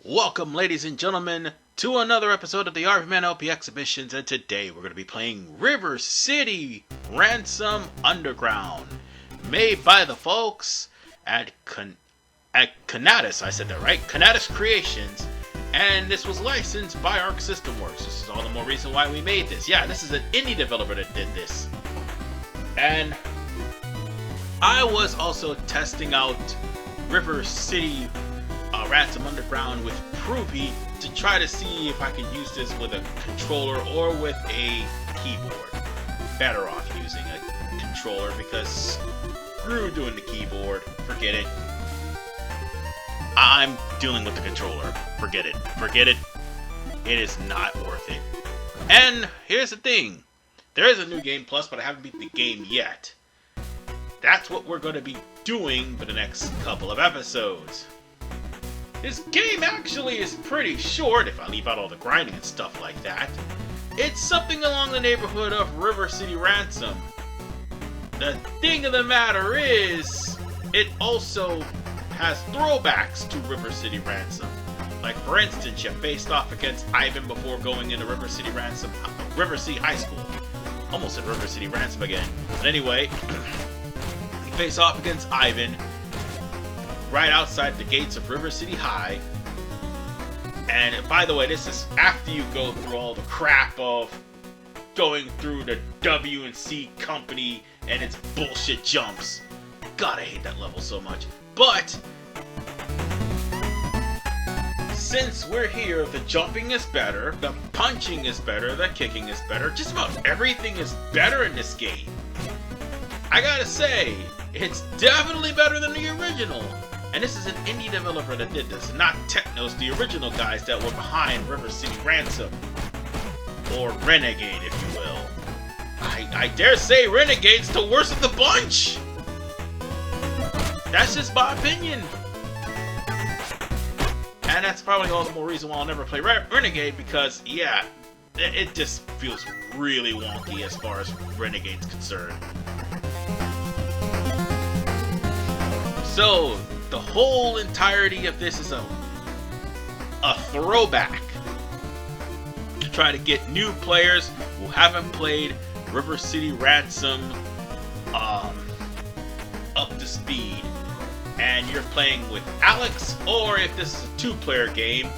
Welcome, ladies and gentlemen, to another episode of the RVMan LP Exhibitions, and today we're going to be playing River City Ransom Underground, made by the folks at Conatus, I said that right, Conatus Creations, and this was licensed by Arc System Works. This is all the more reason why we made this. Yeah, this is an indie developer that did this. And I was also testing out River City Ransom Underground with Provy to try to see if I could use this with a controller or with a keyboard. Better off using a controller because screw doing the keyboard. Forget it. I'm dealing with the controller. Forget it. Forget it. It is not worth it. And here's the thing. There is a new game plus, but I haven't beat the game yet. That's what we're going to be doing for the next couple of episodes. This game actually is pretty short, if I leave out all the grinding and stuff like that. It's something along the neighborhood of River City Ransom. The thing of the matter is, it also has throwbacks to River City Ransom. Like, for instance, you faced off against Ivan before going into River City High School. Almost at River City Ransom again. But anyway, you face off against Ivan right outside the gates of River City High. And by the way, this is after you go through all the crap of going through the W&C company and its bullshit jumps. God, I hate that level so much. But since we're here, the jumping is better, the punching is better, the kicking is better. Just about everything is better in this game. I gotta say, it's definitely better than the original. And this is an indie developer that did this, not Technos, the original guys that were behind River City Ransom. Or Renegade, if you will. I dare say Renegade's the worst of the bunch! That's just my opinion. And that's probably all the more reason why I'll never play Renegade, because, yeah, it just feels really wonky as far as Renegade's concerned. So, the whole entirety of this is a throwback to try to get new players who haven't played River City Ransom up to speed. And you're playing with Alex, or if this is a two-player game,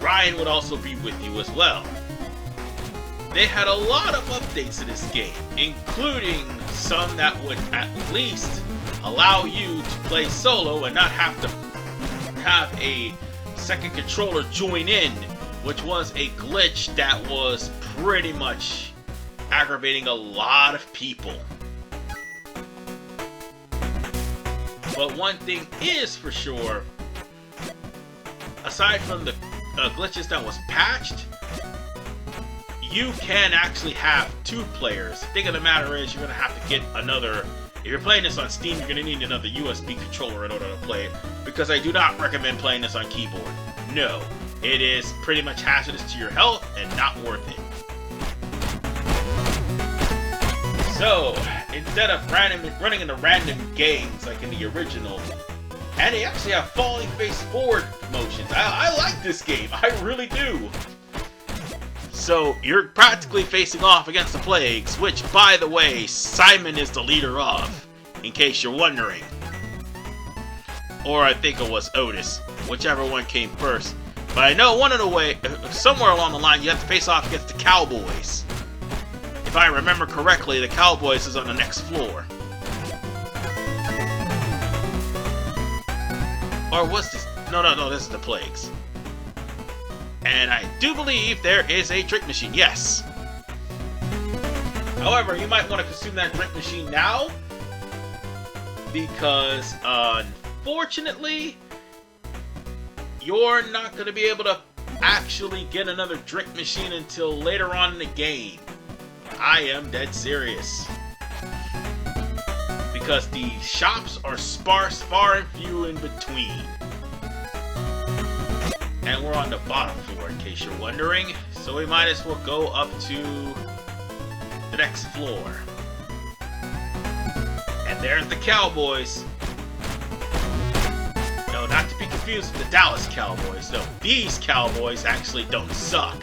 Ryan would also be with you as well. They had a lot of updates to this game, including some that would at least allow you to play solo and not have to have a second controller join in, which was a glitch that was pretty much aggravating a lot of people. But one thing is for sure, aside from the glitches that was patched, you can actually have two players. The thing of the matter is, you're going to have to get another. If you're playing this on Steam, you're going to need another USB controller in order to play it, because I do not recommend playing this on keyboard. No, it is pretty much hazardous to your health and not worth it. So, instead of running into random gangs like in the original, and they actually have falling face forward motions. I like this game, I really do. So, you're practically facing off against the Plagues, which, by the way, Simon is the leader of, in case you're wondering. Or I think it was Otis, whichever one came first. But I know one of the way, somewhere along the line, you have to face off against the Cowboys. If I remember correctly, the Cowboys is on the next floor. Or was this? No, this is the Plagues. And I do believe there is a drink machine, yes. However, you might want to consume that drink machine now, because unfortunately, you're not going to be able to actually get another drink machine until later on in the game. I am dead serious. Because the shops are sparse, far and few in between. And we're on the bottom floor, in case you're wondering. So we might as well go up to the next floor. And there's the Cowboys. No, not to be confused with the Dallas Cowboys. No, these Cowboys actually don't suck.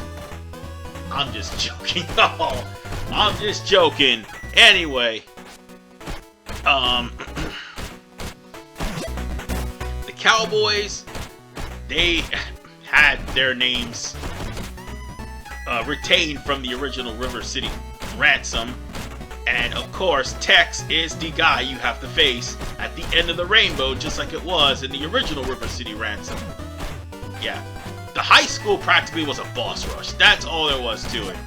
I'm just joking. Oh, I'm just joking. Anyway, the Cowboys, they had their names retained from the original River City Ransom. And of course, Tex is the guy you have to face at the end of the rainbow, just like it was in the original River City Ransom. Yeah, the high school practically was a boss rush. That's all there was to it.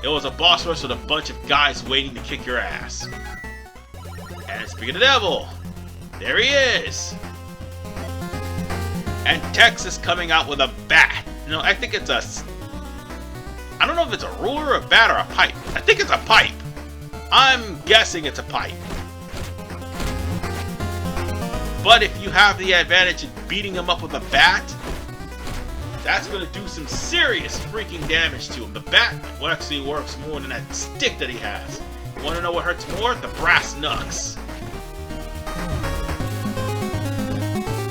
It was a boss rush with a bunch of guys waiting to kick your ass. And speaking of the devil, there he is. And Tex is coming out with a bat. No, I think it's a... I don't know if it's a ruler, a bat, or a pipe. I think it's a pipe. I'm guessing it's a pipe. But if you have the advantage of beating him up with a bat, that's going to do some serious freaking damage to him. The bat actually works more than that stick that he has. You want to know what hurts more? The brass knucks.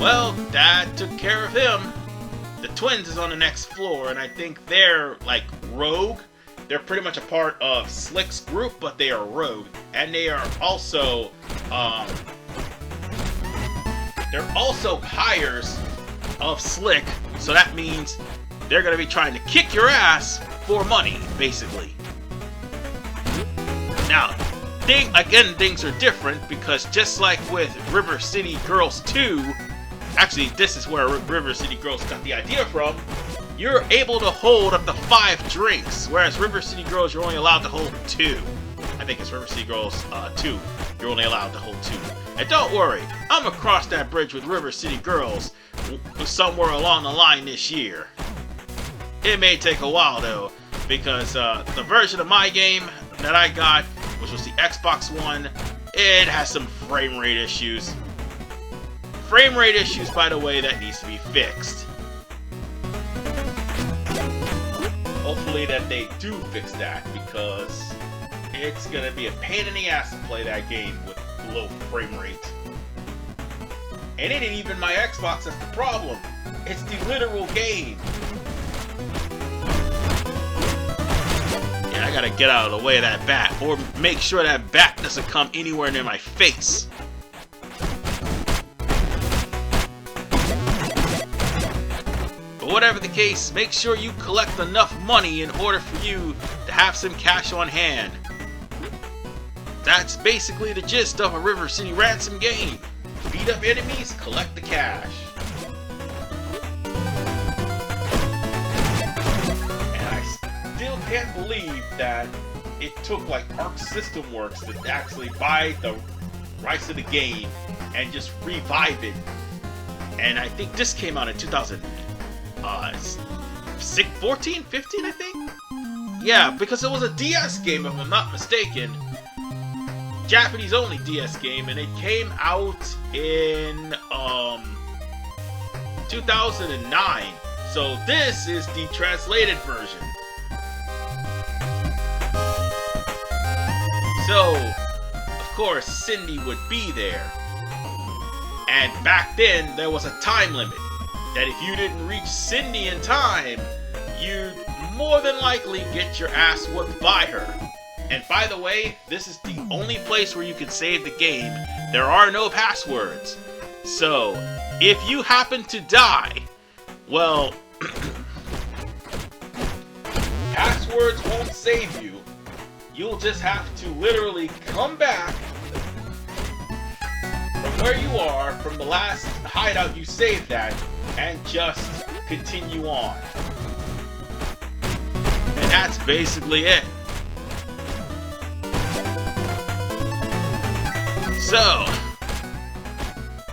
Well, that took care of him. The twins is on the next floor, and I think they're like rogue. They're pretty much a part of Slick's group, but they are rogue. And they are also, they're also hires of Slick. So that means they're going to be trying to kick your ass for money, basically. Now, things are different because just like with River City Girls 2, actually, this is where River City Girls got the idea from. You're able to hold up to 5 drinks, whereas River City Girls, you're only allowed to hold 2. I think it's River City Girls 2. You're only allowed to hold 2. And don't worry, I'm gonna cross that bridge with River City Girls somewhere along the line this year. It may take a while though, because the version of my game that I got, which was the Xbox One, it has some frame rate issues. Frame rate issues, by the way, that needs to be fixed. Hopefully that they do fix that, because it's gonna be a pain in the ass to play that game with low frame rate. And it ain't even my Xbox that's the problem. It's the literal game. Yeah, I gotta get out of the way of that bat, or make sure that bat doesn't come anywhere near my face. But whatever the case, make sure you collect enough money in order for you to have some cash on hand. That's basically the gist of a River City Ransom game. Beat up enemies, collect the cash. And I still can't believe that it took like Arc System Works to actually buy the rights to the game and just revive it. And I think this came out in 2014, 15, I think? Yeah, because it was a DS game, if I'm not mistaken. Japanese only DS game, and it came out in 2009. So this is the translated version. So, of course, Cindy would be there. And back then, there was a time limit. That if you didn't reach Cindy in time, you'd more than likely get your ass whooped by her. And by the way, this is the only place where you can save the game. There are no passwords. So, if you happen to die, well, passwords won't save you. You'll just have to literally come back from where you are, from the last hideout you saved at, and just continue on. And that's basically it. So,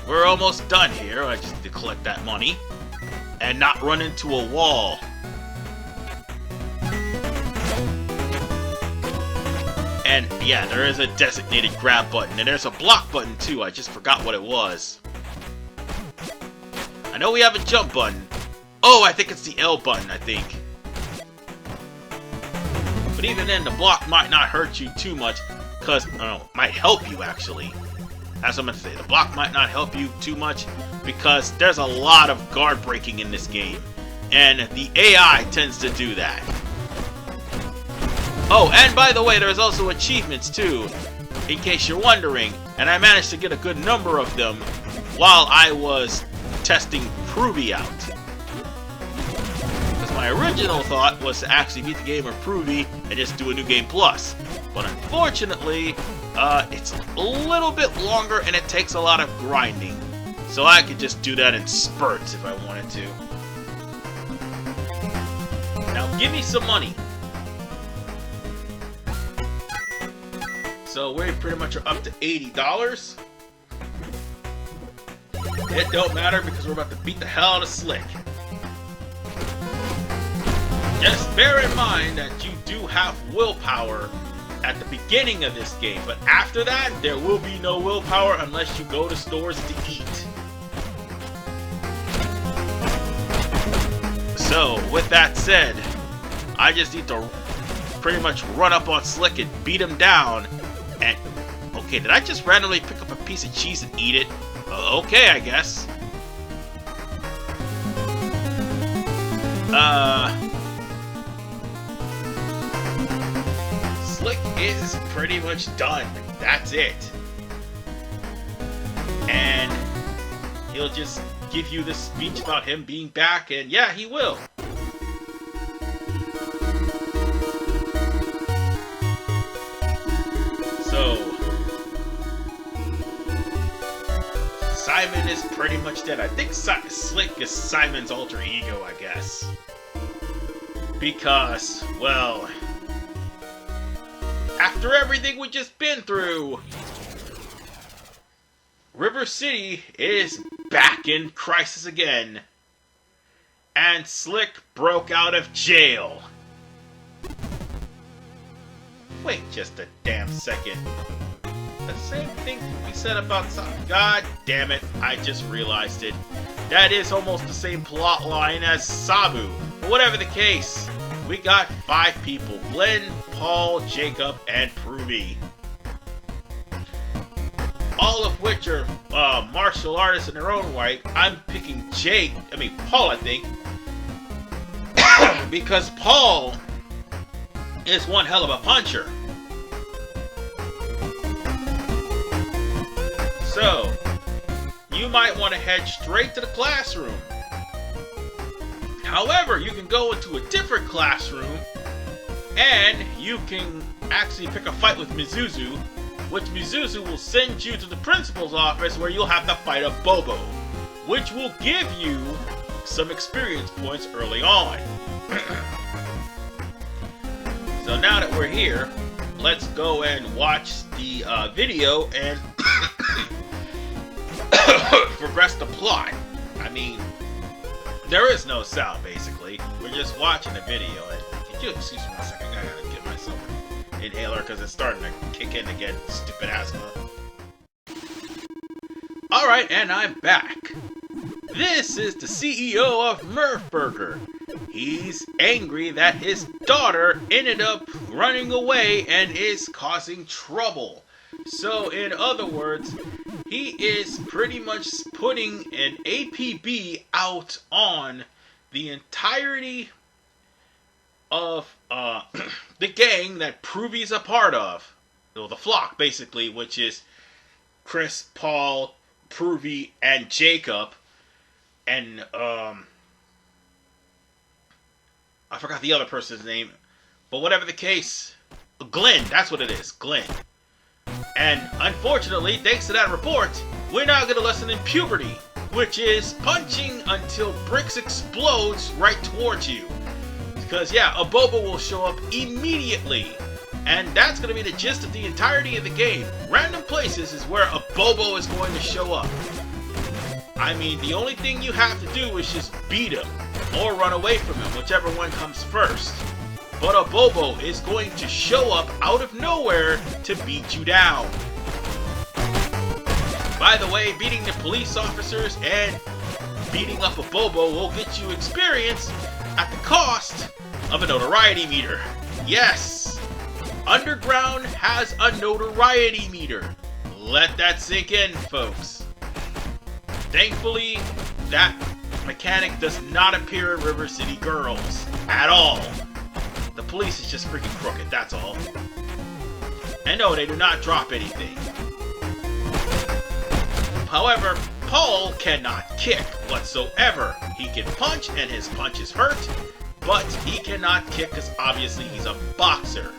we're almost done here. I just need to collect that money and not run into a wall. And yeah, there is a designated grab button, and there's a block button too. I just forgot what it was. I know we have a jump button. Oh, I think it's the L button, I think. But even then, the block might not hurt you too much, because, might help you, actually. That's what I'm going to say. The block might not help you too much because there's a lot of guard breaking in this game. And the AI tends to do that. Oh, and by the way, there's also achievements too, in case you're wondering. And I managed to get a good number of them while I was testing Provy out. Because my original thought was to actually beat the game of Provy and just do a new game plus. But unfortunately, it's a little bit longer and it takes a lot of grinding. So I could just do that in spurts if I wanted to. Now give me some money. So we pretty much are up to $80. It don't matter because we're about to beat the hell out of Slick. Just bear in mind that you do have willpower at the beginning of this game, but after that, there will be no willpower unless you go to stores to eat. So, with that said, I just need to pretty much run up on Slick and beat him down. And, okay, did I just randomly pick up a piece of cheese and eat it? Okay, I guess. Slick is pretty much done. That's it. And he'll just give you this speech about him being back, and yeah, he will. So, Simon is pretty much dead. I think Slick is Simon's alter ego, I guess. Because, well, after everything we just been through, River City is back in crisis again. And Slick broke out of jail. Wait just a damn second. The same thing we said about Sabu. God damn it, I just realized it. That is almost the same plot line as Sabu. But whatever the case, we got 5 people. Glenn, Paul, Jacob, and Provy. All of which are martial artists in their own right. I'm picking Paul, I think. Because Paul is one hell of a puncher. So, you might want to head straight to the classroom. However, you can go into a different classroom and you can actually pick a fight with Mizuzu, which Mizuzu will send you to the principal's office where you'll have to fight a Bobo, which will give you some experience points early on. So now that we're here, let's go and watch the video and progress the plot. I mean, there is no sound basically. We're just watching the video. And can you excuse me 1 second? I gotta get myself an inhaler because it's starting to kick in again. Stupid asthma. Alright, and I'm back. This is the CEO of Merv Burger. He's angry that his daughter ended up running away and is causing trouble. So, in other words, he is pretty much putting an APB out on the entirety of the gang that Pruvy's a part of. Well, the flock, basically, which is Chris, Paul, Provy, and Jacob. And, I forgot the other person's name. But whatever the case, Glenn, that's what it is, Glenn. And unfortunately, thanks to that report, we're now going to lesson in puberty, which is punching until bricks explodes right towards you. Because yeah, a Bobo will show up immediately. And that's going to be the gist of the entirety of the game. Random places is where a Bobo is going to show up. I mean, the only thing you have to do is just beat him, or run away from him, whichever one comes first. But a Bobo is going to show up out of nowhere to beat you down. By the way, beating the police officers and beating up a Bobo will get you experience at the cost of a notoriety meter. Yes! Underground has a notoriety meter. Let that sink in, folks. Thankfully, that mechanic does not appear in River City Girls at all. The police is just freaking crooked, that's all. And no, they do not drop anything. However, Paul cannot kick whatsoever. He can punch and his punches hurt, but he cannot kick because obviously he's a boxer.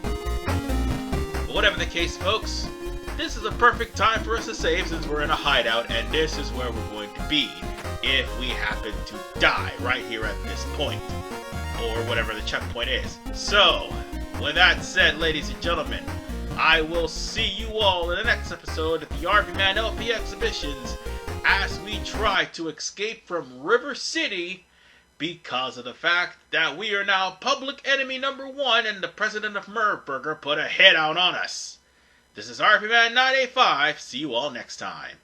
But whatever the case, folks, this is a perfect time for us to save since we're in a hideout, and this is where we're going to be if we happen to die right here at this point, or whatever the checkpoint is. So, with that said, ladies and gentlemen, I will see you all in the next episode of the RVMan LP exhibitions as we try to escape from River City because of the fact that we are now public enemy number 1 and the president of Merv Burger put a hit out on us. This is RVMan 985. See you all next time.